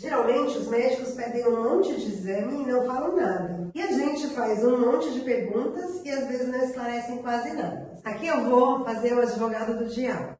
Geralmente os médicos pedem um monte de exame e não falam nada. E a gente faz um monte de perguntas e às vezes não esclarecem quase nada. Aqui eu vou fazer o advogado do diabo.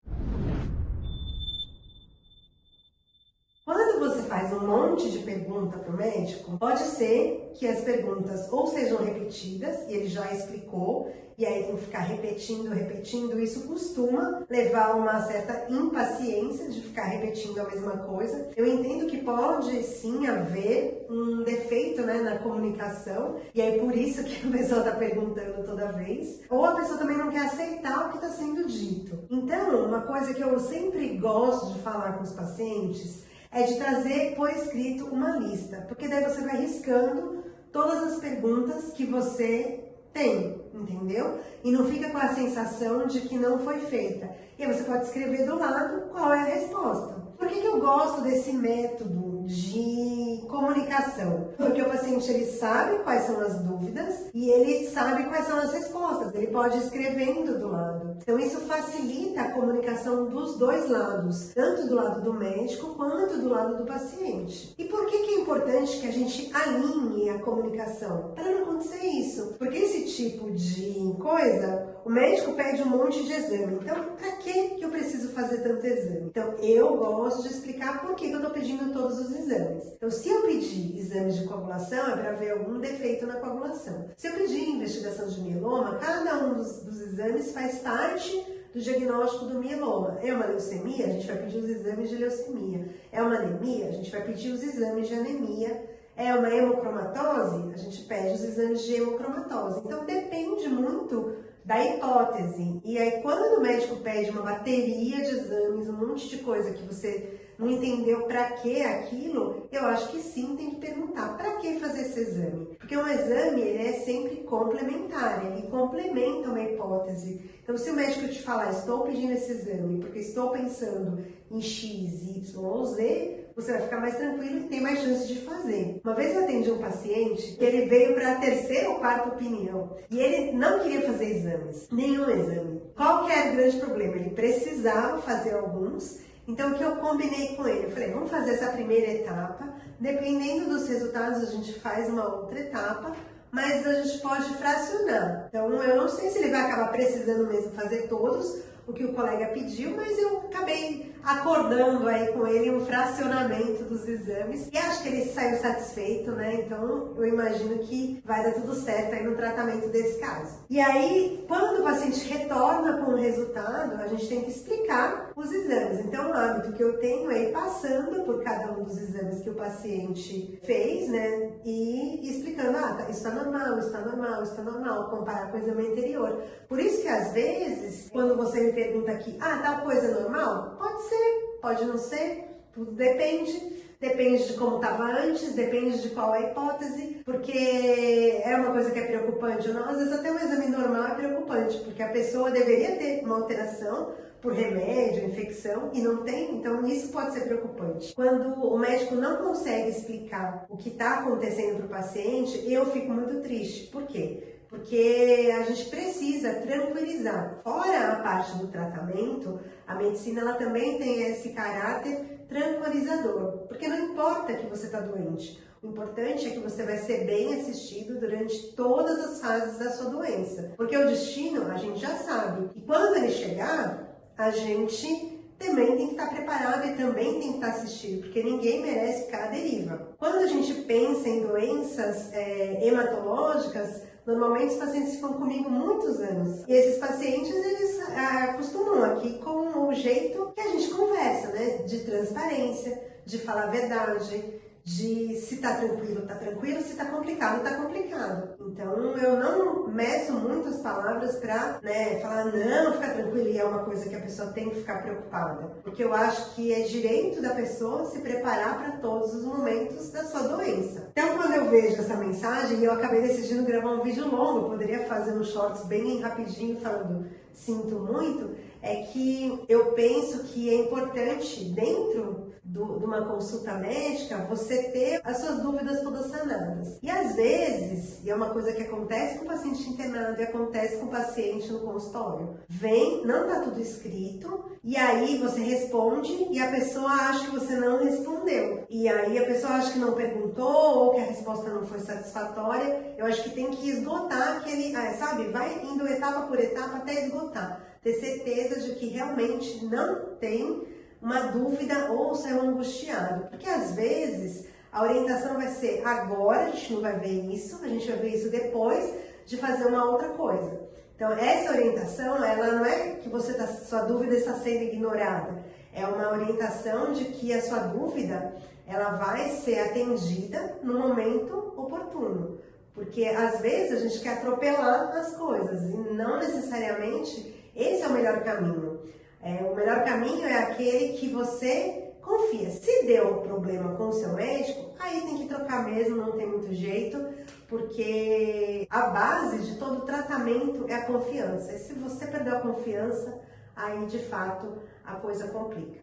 Quando você faz um monte de pergunta para o médico, pode ser que as perguntas ou sejam repetidas, e ele já explicou, e aí tem que ficar repetindo, isso costuma levar a uma certa impaciência de ficar repetindo a mesma coisa. Eu entendo que pode sim haver um defeito, né, na comunicação, e aí por isso que a pessoa está perguntando toda vez, ou a pessoa também não quer aceitar o que está sendo dito. Então, uma coisa que eu sempre gosto de falar com os pacientes é de trazer por escrito uma lista, porque daí você vai riscando todas as perguntas que você tem, entendeu? E não fica com a sensação de que não foi feita. E aí você pode escrever do lado qual é a resposta. Por que eu gosto desse método de comunicação? Porque o paciente ele sabe quais são as dúvidas e ele sabe quais são as respostas. Ele pode ir escrevendo do lado. Então isso facilita a comunicação dos dois lados, tanto do lado do médico quanto do lado do paciente. E por que é importante que a gente alinhe a comunicação? Para não acontecer isso. Porque esse tipo de coisa, o médico pede um monte de exame. Então, para que eu preciso fazer tanto exame? Então, eu gosto de explicar por que eu estou pedindo todos os exames. Então, se eu pedir exames de coagulação, é para ver algum defeito na coagulação. Se eu pedir investigação de mieloma, cada um dos exames faz parte do diagnóstico do mieloma. É uma leucemia? A gente vai pedir os exames de leucemia. É uma anemia? A gente vai pedir os exames de anemia. É uma hemocromatose? A gente pede os exames de hemocromatose. Então, depende muito da hipótese. E aí, quando o médico pede uma bateria de exames, um monte de coisa que você não entendeu para que aquilo, eu acho que sim, tem que perguntar para que fazer esse exame. Porque um exame, ele é sempre complementar, ele complementa uma hipótese. Então, se o médico te falar, estou pedindo esse exame porque estou pensando em X, Y ou Z, você vai ficar mais tranquilo e tem mais chance de fazer. Uma vez eu atendi um paciente que ele veio para a terceira ou quarta opinião e ele não queria fazer exames, nenhum exame. Qual que era o grande problema? Ele precisava fazer alguns. Então, o que eu combinei com ele? Eu falei, vamos fazer essa primeira etapa, dependendo dos resultados a gente faz uma outra etapa, mas a gente pode fracionar. Então, eu não sei se ele vai acabar precisando mesmo fazer todos o que o colega pediu, mas eu acabei acordando aí com ele um fracionamento dos exames e acho que ele saiu satisfeito, né? Então eu imagino que vai dar tudo certo aí no tratamento desse caso. E aí, quando o paciente retorna com o resultado, a gente tem que explicar os exames. Então o hábito que eu tenho é ir passando por cada um dos exames que o paciente fez, né? E explicando, isso tá normal, isso tá normal, isso tá normal, comparar com o exame anterior. Por isso que às vezes, quando você me pergunta aqui, tal coisa é normal? Pode ser, pode não ser, tudo depende. Depende de como estava antes, depende de qual é a hipótese, porque é uma coisa que é preocupante ou não. Às vezes até um exame normal é preocupante, porque a pessoa deveria ter uma alteração por remédio, infecção, e não tem, então isso pode ser preocupante. Quando o médico não consegue explicar o que está acontecendo para o paciente, eu fico muito triste. Por quê? Porque a gente precisa tranquilizar. Fora a parte do tratamento, a medicina ela também tem esse caráter tranquilizador, porque não importa que você está doente, o importante é que você vai ser bem assistido durante todas as fases da sua doença, porque o destino a gente já sabe, e quando ele chegar, a gente também tem que estar preparado e também tem que estar assistido, porque ninguém merece ficar à deriva. Quando a gente pensa em doenças hematológicas, normalmente os pacientes ficam comigo muitos anos. E esses pacientes, eles acostumam aqui com o jeito que a gente conversa, né? De transparência, de falar a verdade, de se tá tranquilo, se tá complicado, tá complicado. Então, eu não meço muito as palavras pra, falar, não, fica tranquilo, e é uma coisa que a pessoa tem que ficar preocupada. Porque eu acho que é direito da pessoa se preparar para todos os momentos da sua doença. Então, quando eu vejo essa mensagem, eu acabei decidindo gravar um vídeo longo, eu poderia fazer um shorts bem rapidinho, falando, sinto muito, é que eu penso que é importante, dentro de uma consulta médica, você ter as suas dúvidas todas sanadas. E às vezes, e é uma coisa que acontece com o paciente internado e acontece com o paciente no consultório, vem, não está tudo escrito, e aí você responde e a pessoa acha que você não respondeu. E aí a pessoa acha que não perguntou ou que a resposta não foi satisfatória. Eu acho que tem que esgotar aquele, sabe? Vai indo etapa por etapa até esgotar. Ter certeza de que realmente não tem uma dúvida ou saiu angustiado. Porque às vezes a orientação vai ser agora, a gente não vai ver isso, a gente vai ver isso depois de fazer uma outra coisa. Então essa orientação, ela não é que sua dúvida está sendo ignorada, é uma orientação de que a sua dúvida ela vai ser atendida no momento oportuno. Porque às vezes a gente quer atropelar as coisas e não necessariamente esse é o melhor caminho. O melhor caminho é aquele que você confia. Se deu problema com o seu médico, aí tem que trocar mesmo, não tem muito jeito, porque a base de todo tratamento é a confiança. E se você perdeu a confiança, aí de fato a coisa complica.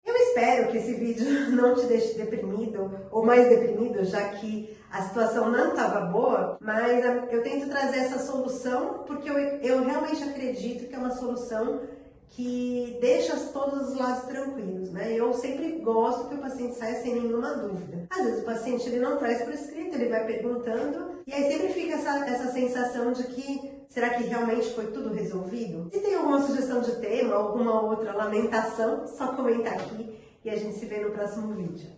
Eu espero que esse vídeo não te deixe deprimido ou mais deprimido, já que a situação não estava boa, mas eu tento trazer essa solução porque eu realmente acredito que é uma solução que deixa todos os lados tranquilos, né? Eu sempre gosto que o paciente saia sem nenhuma dúvida. Às vezes o paciente ele não traz por escrito, ele vai perguntando e aí sempre fica essa sensação de que será que realmente foi tudo resolvido? Se tem alguma sugestão de tema, alguma outra lamentação, só comenta aqui e a gente se vê no próximo vídeo.